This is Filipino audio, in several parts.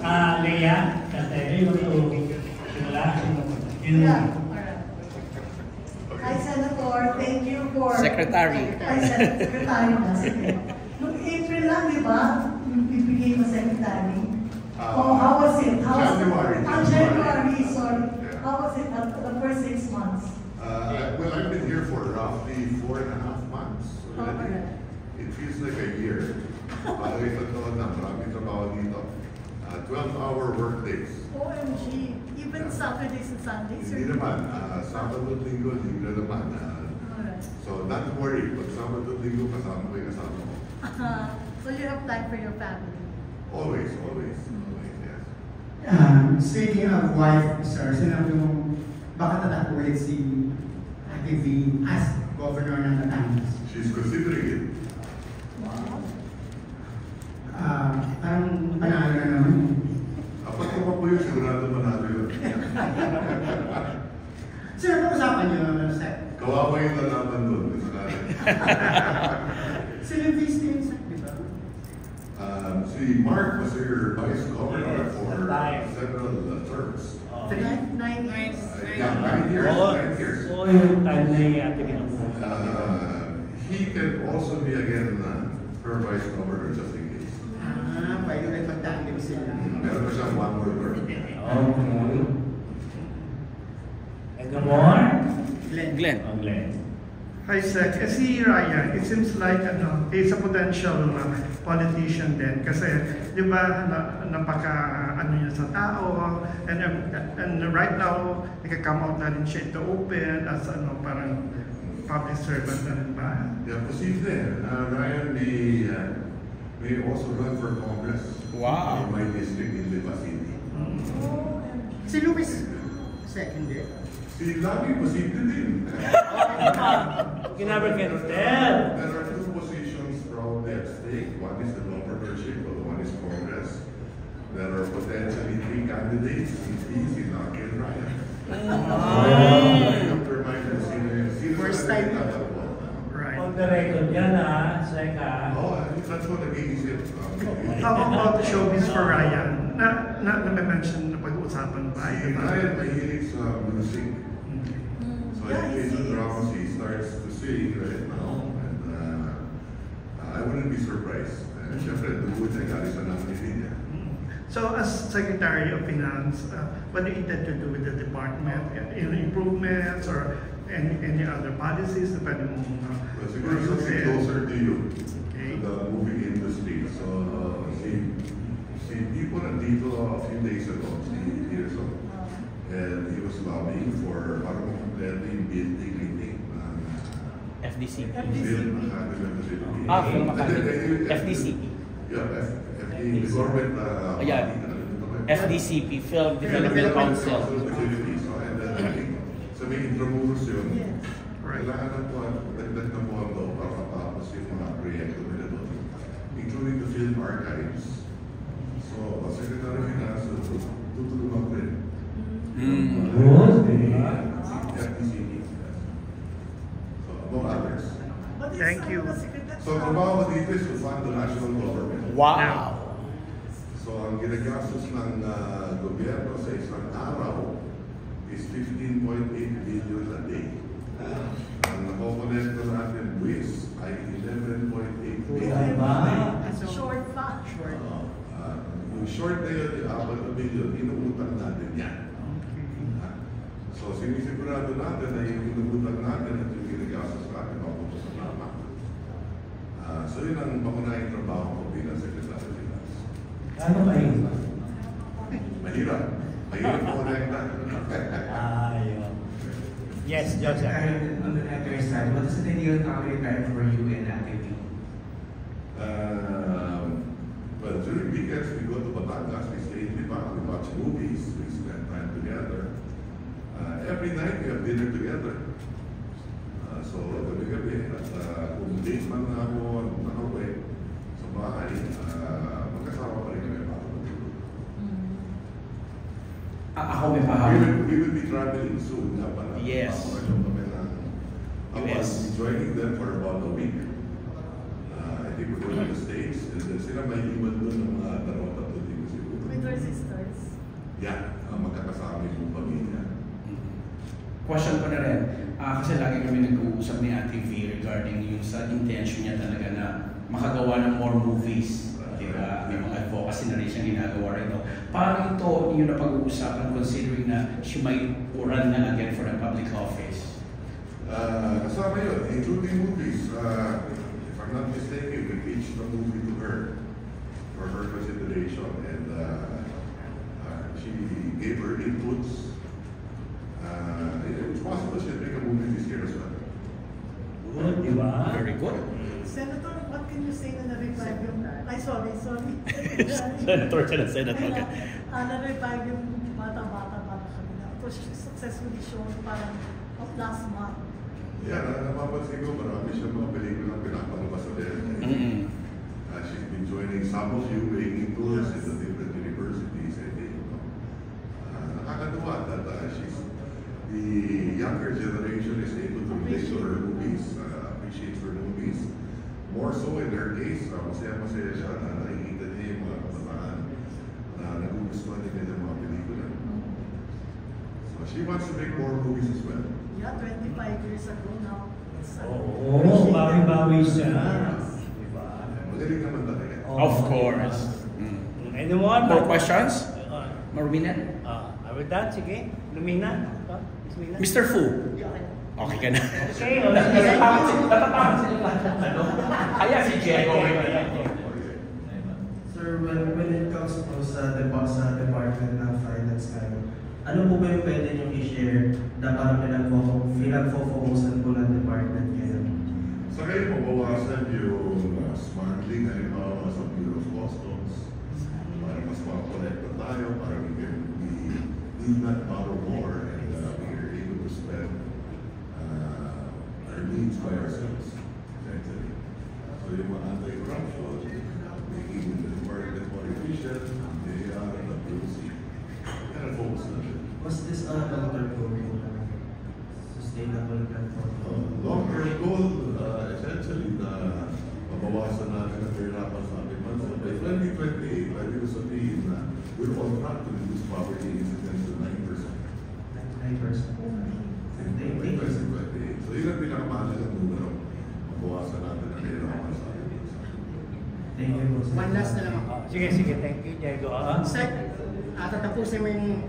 Leia, you want to simula? Yeah. Hi, Senator. Thank you for... Secretary. Hi, Secretary. Noong April lang, di ba? You became a secretary. How was it? January. January, sorry. Yeah. How was it the first 6 months? Well, I've been here for roughly 4.5 months. So it feels like a year. Ito na, maraming trabaho dito. 12-hour work days. OMG. Even Saturdays and Sundays? Hindi naman. Sabado at Linggo, libre naman. So, not to worry. Pag Sabado at Linggo, kasama ko yung kasama ko. So you have time for your family? Always, yes. Speaking of wife, sir, sinabi mo, baka tatapulit si ITV as governor ng Batangas. She's considering it. Wow. Parang panalo na naman. Pag tumakbo yun, sigurado manalo yun. Sir, pag-usapan niyo naman, sir. Kawawa yung lalaman doon. Sila Vistins, di ba? Si Mark was your vice governor for several terms. 9 years. Yeah, 9 years. 9 years. So yung time na yung ating He can also be again her vice governor just in case. Pwede rin pagdaanin sila. Meron pa siyang one more term. Okay. And the more? Glenn. Oh, Glenn. Hi, Sec. Si Ryan, it seems like he's a potential politician din. Kasi, di ba, napaka niya sa tao. And right now, nagka-come out na rin siya to open as parang public servant na rin ba? Yeah, posible. Ryan may also run for Congress. Wow. In my district in Lipa City. Si Luis, second day. Si Lani, posible din. You never can tell. There are two positions probably at stake. One is the governorship, but one is Congress. There are potentially 3 candidates. Si Lucky and Ryan. First time. Right. On the record yan Seka. That's what nag-iisip. How about the showbiz for Ryan? Na-mention na pag-uusapan ba? Si Ryan mahilig sa music. So in the dramas he starts to sing right now. And I wouldn't be surprised. Siyempre, dugo niya galing sa namin niya. So, as Secretary of Finance, what do you intend to do with the department? Improvements or any other policies na pwede mong Well, siguro something closer to you, Okay. to the movie industry. So, si Pipo nandito a few days ago, si Tirso, and he was lobbying for parang kompleto yung building meeting. FDC. Film Academy of the Philippines. Film Academy. FDCP. Yeah, the government. Yeah. FDCP, Film Development Council. of the Philippines. And then I think sa may intramuros yun, kailangan na po, dagdag na po ang daw para matapos yung mga proyekto nila doon, including the film archives. So, Secretary of Finance, tutulungan ko rin. FDCP. So, among others. Thank you. So, trabaho ko dito is to fund the national government. Wow. So, ang ginagastos ng gobyerno sa isang araw is 15.8 billion a day. Ang nakokonekto natin buwis ay 11.8 billion a day. Short pa. Yung short na yun, yung 4 billion, inuutang natin yan. So, sinisigurado natin na yung inuutang natin at yung ginagastos natin mapunta sa tama. So, yun ang pangunahing trabaho ko bilang Secretary of Finance. Ano kayo? Mahirap. Mahirap po na Yes, Joseph. On the other side, what is the ideal time for you and activity? Well, during weekends, we go to Batangas, we stay in Lipa, we watch movies, we spend time together. Every night, we have dinner together. So, gabi-gabi, at kung late man na ako nakauwi sa bahay, magkasama pa rin kami para matulog. Ako may pahawak. We will be traveling soon. Yes. I was joining them for about a week. I think we're going to the States. And then sila may iwan doon ng mga 2-3 siguro. With your sister? magkakasama yung pamilya. Question ko na rin, kasi lagi kami nag-uusap ni Ate V regarding yung sa intention niya talaga na makagawa ng more movies. Diba? May mga advocacy na rin siyang ginagawa rito. Paano ito yung napag-uusapan considering na she might run na again for a public office? Kasama yun, including movies. If I'm not mistaken, we pitched the movie to her for her consideration, and she gave her inputs. It's possible she'll make a movie this year as well. Good, di ba? Very good. Senator, what can you say na na-revive yung... Ay, sorry. Senator siya na senator ka. Na-revive yung bata-bata kami na. It was successfully shown parang last month. Yeah, napapansin ko, marami siya mga pelikulang pinapalabas sa Delta. She's been joining some of you making tours in the different universities. I think, nakakatuwa that the younger generation is able to relate to her movies, appreciate her movies. More so in their case, masaya-masaya siya na nakikita niya yung mga kabataan na nagugustuhan niya ng mga pelikula. So she wants to make more movies as well. Yeah, 25 years ago now. Oo, bawi-bawi siya. Diba? Magaling naman talaga. Of course. Anyone? More questions? Marumina? With that, sige. Lumina. Mr. Fu. Okay ka na. Okay, Natatakot sila lahat. Kaya si Diego. Sir, when it comes po sa Department ng Finance tayo, ano po ba yung pwede nyo i-share na parang pinag-focusan po ng department ngayon? Sa kayo, mabawasan yung smuggling, halimbawa sa Bureau of Customs, para mas makakonekta tayo, para we need not borrow more, and we are able to spend our needs by ourselves, essentially. So yung mga anti-corruption, making the department more efficient, they are the POC. Kaya focus na siya. Was this a long-term goal po? Sustainable platform? Long-term goal, essentially, na mabawasan natin ang pahirapan sa ating bansa. By 2028, I will sabihin na we're on track to reduce poverty incidence to 9%. 9%. By 2028. So yun ang pinakamahalagang numero. Mabawasan natin ang pahirapan sa ating bansa. Thank you po, sir. One last na lang ako. Sige, thank you, Diego. Sec, tatapusin mo yung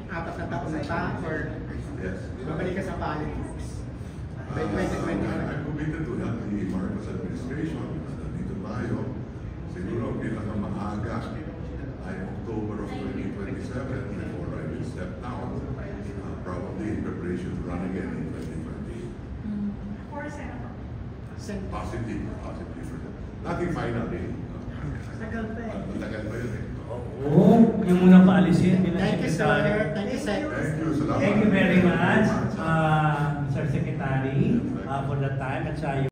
4 na taon na ta or Yes. babalik ka sa politics? By 2021. I'm committed to help the Marcos administration. Nandito tayo. Siguro ang pinakamaaga ay October of 2027 before I will step down. Probably in preparation to run again in 2028. Or Senator. Possibly for that. Nothing final really. Tagal pa eh. Matagal pa yun eh. Oo, yung munang paalisin bilang Thank you, secretary. sir. Thank you, sir. Thank you. Salamat. Thank you very much, Mr. Secretary, for the time at sa